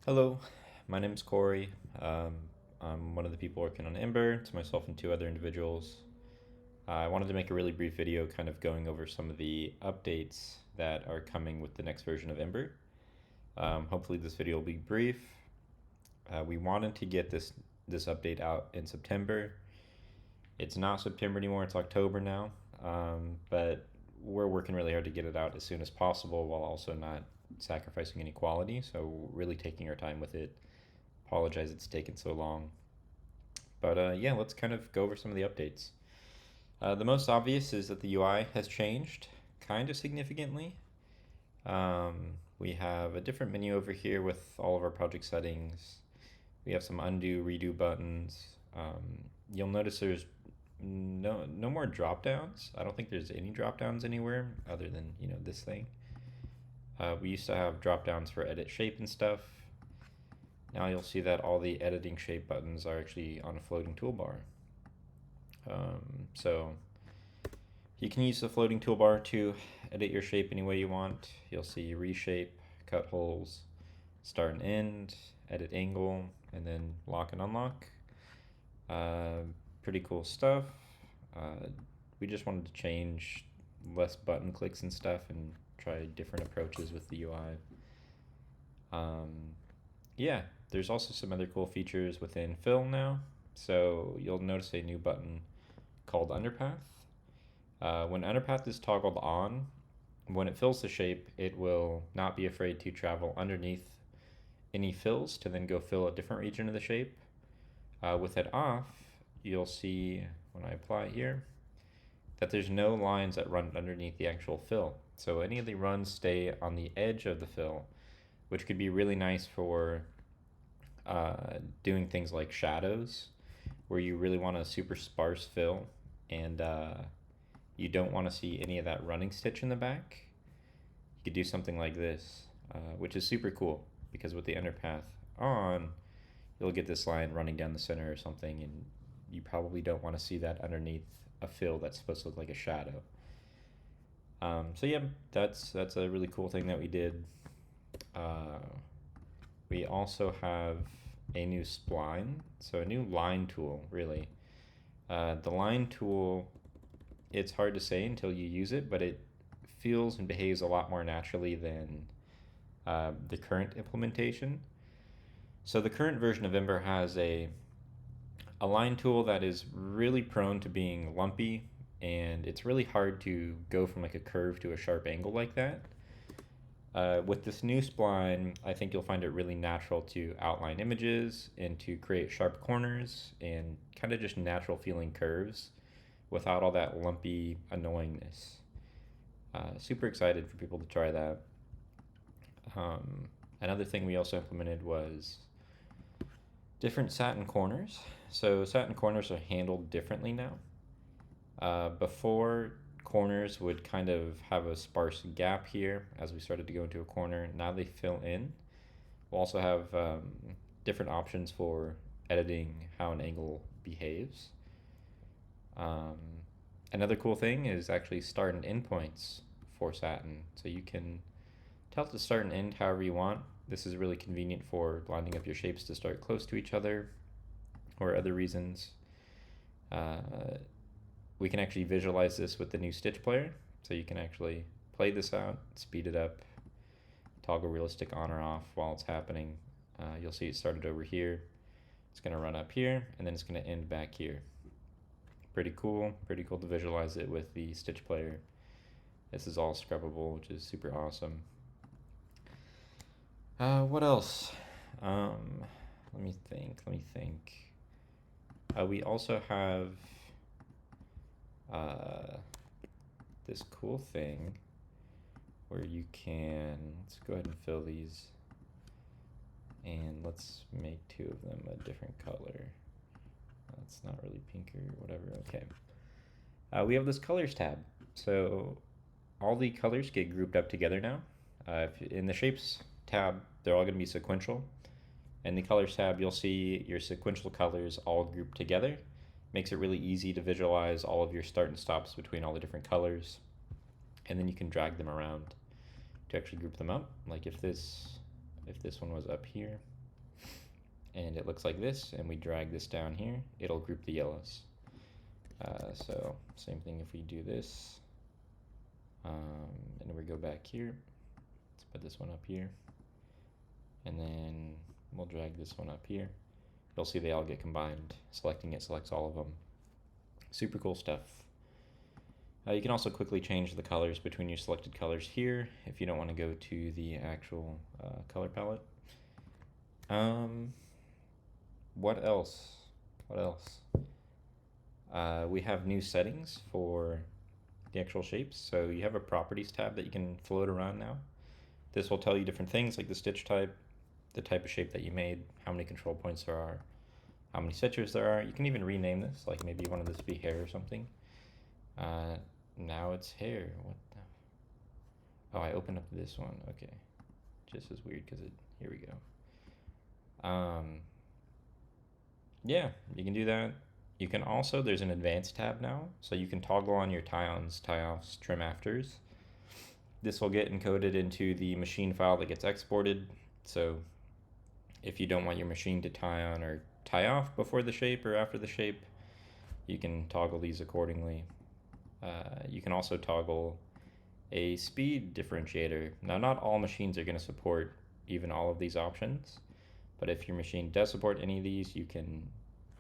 Hello, my name is Corey. Um, I'm one of the people working on Ember. It's myself and two other individuals. I wanted to make a really brief video kind of going over some of the updates that are coming with the next version of Ember. Hopefully this video will be brief. We wanted to get this update out in September. It's not September anymore, it's October now. But we're working really hard to get it out as soon as possible while also not sacrificing any quality. So really taking our time with it. Apologize it's taken so long. But yeah, let's kind of go over some of the updates. The most obvious is that the UI has changed kind of significantly. We have a different menu over here with all of our project settings. We have some undo, redo buttons. You'll notice there's no more drop downs. I don't think there's any drop downs anywhere other than this thing. We used to have drop downs for edit shape and stuff. Now you'll see that all the editing shape buttons are actually on a floating toolbar. So you can use the floating toolbar to edit your shape any way you want. You'll see reshape, cut holes, start and end, edit angle, and then lock and unlock. Pretty cool stuff. We just wanted to change less button clicks and stuff and try different approaches with the UI. Yeah, there's also some other cool features within fill now. So you'll notice a new button called underpath. When underpath is toggled on, when it fills the shape, it will not be afraid to travel underneath any fills to then go fill a different region of the shape. With it off, you'll see when I apply here that there's no lines that run underneath the actual fill. So any of the runs stay on the edge of the fill, which could be really nice for doing things like shadows, where you really want a super sparse fill and you don't want to see any of that running stitch in the back. You could do something like this, which is super cool because with the underpath on, you'll get this line running down the center or something, and you probably don't want to see that underneath a fill that's supposed to look like a shadow. So yeah, that's a really cool thing that we did. We also have a new spline, so a new line tool, really. The line tool, it's hard to say until you use it, but it feels and behaves a lot more naturally than the current implementation. So the current version of Ember has a line tool that is really prone to being lumpy, and it's really hard to go from like a curve to a sharp angle like that. With this new spline, I think you'll find it really natural to outline images and to create sharp corners and kind of just natural feeling curves without all that lumpy annoyingness. Super excited for people to try that. Another thing we also implemented was different satin corners. So satin corners are handled differently now. Before, corners would kind of have a sparse gap here as we started to go into a corner. Now they fill in. We'll also have different options for editing how an angle behaves. Another cool thing is actually start and end points for satin. So you can tell it to start and end however you want. This is really convenient for lining up your shapes to start close to each other or other reasons. We can actually visualize this with the new stitch player. So you can actually play this out, speed it up, toggle realistic on or off while it's happening. You'll see it started over here. It's going to run up here, and then it's going to end back here. Pretty cool to visualize it with the stitch player. This is all scrubbable, which is super awesome. What else? Let me think. We also have this cool thing where you can, let's go ahead and fill these, and let's make two of them a different color. That's not really pink or whatever. Okay. We have this colors tab. So all the colors get grouped up together now. In the shapes tab, they're all going to be sequential. In the colors tab, you'll see your sequential colors all grouped together. Makes it really easy to visualize all of your start and stops between all the different colors. And then you can drag them around to actually group them up. Like if this one was up here, and it looks like this, and we drag this down here, it'll group the yellows. So same thing if we do this, and we go back here, let's put this one up here, and then we'll drag this one up here. You'll see they all get combined. Selecting it selects all of them. Super cool stuff. You can also quickly change the colors between your selected colors here if you don't want to go to the actual color palette. What else? We have new settings for the actual shapes. So you have a properties tab that you can float around now. This will tell you different things like the stitch type, the type of shape that you made, how many control points there are, how many stitches there are. You can even rename this, like maybe you wanted this to be hair or something. Now it's hair. What the? Oh, I opened up this one. Okay, just as weird because here we go. Yeah, you can do that. You can also, there's an advanced tab now, so you can toggle on your tie-ons, tie-offs, trim afters. This will get encoded into the machine file that gets exported. So if you don't want your machine to tie on or tie off before the shape or after the shape, you can toggle these accordingly. You can also toggle a speed differentiator. Now, not all machines are going to support even all of these options, but if your machine does support any of these, you can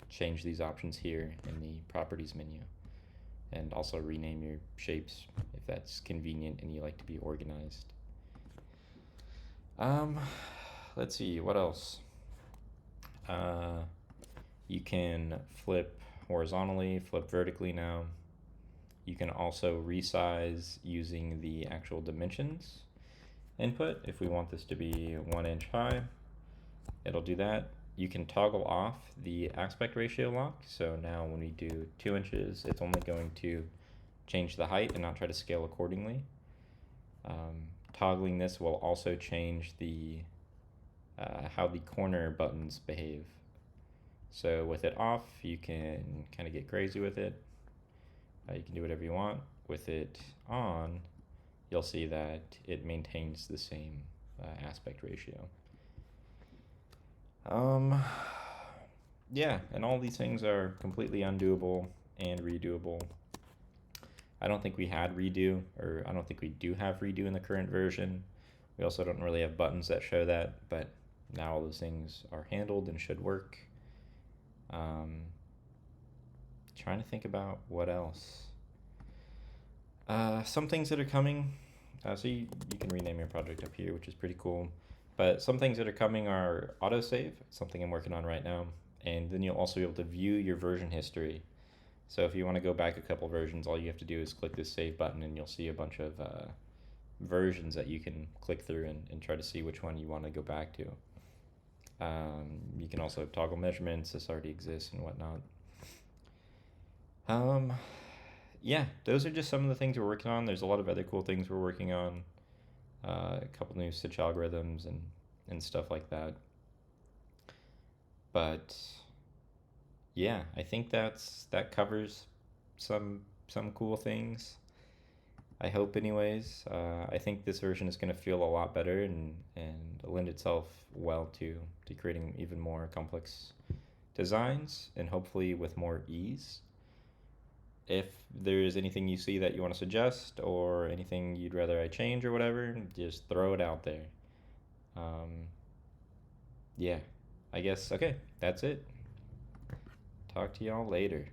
change these options here in the properties menu, and also rename your shapes if that's convenient and you like to be organized. Let's see, what else? You can flip horizontally, flip vertically now. You can also resize using the actual dimensions input. If we want this to be 1 inch high, it'll do that. You can toggle off the aspect ratio lock. So now when we do 2 inches, it's only going to change the height and not try to scale accordingly. Toggling this will also change the how the corner buttons behave. So with it off, you can kind of get crazy with it. You can do whatever you want. With it on, you'll see that it maintains the same aspect ratio. Yeah, and all these things are completely undoable and redoable. I don't think we had redo, or I don't think we do have redo in the current version. We also don't really have buttons that show that, but now all those things are handled and should work. Trying to think about what else. Some things that are coming. So you can rename your project up here, which is pretty cool. But some things that are coming are autosave, something I'm working on right now. And then you'll also be able to view your version history. So if you want to go back a couple versions, all you have to do is click this save button and you'll see a bunch of versions that you can click through and try to see which one you want to go back to. You can also toggle measurements, this already exists and whatnot. Yeah, those are just some of the things we're working on. There's a lot of other cool things we're working on. A couple new stitch algorithms and stuff like that. But yeah, I think that covers some cool things. I hope anyways. I think this version is going to feel a lot better and lend itself well to creating even more complex designs, and hopefully with more ease. If there's anything you see that you want to suggest or anything you'd rather I change or whatever, just throw it out there. Yeah, I guess, okay, that's it. Talk to y'all later.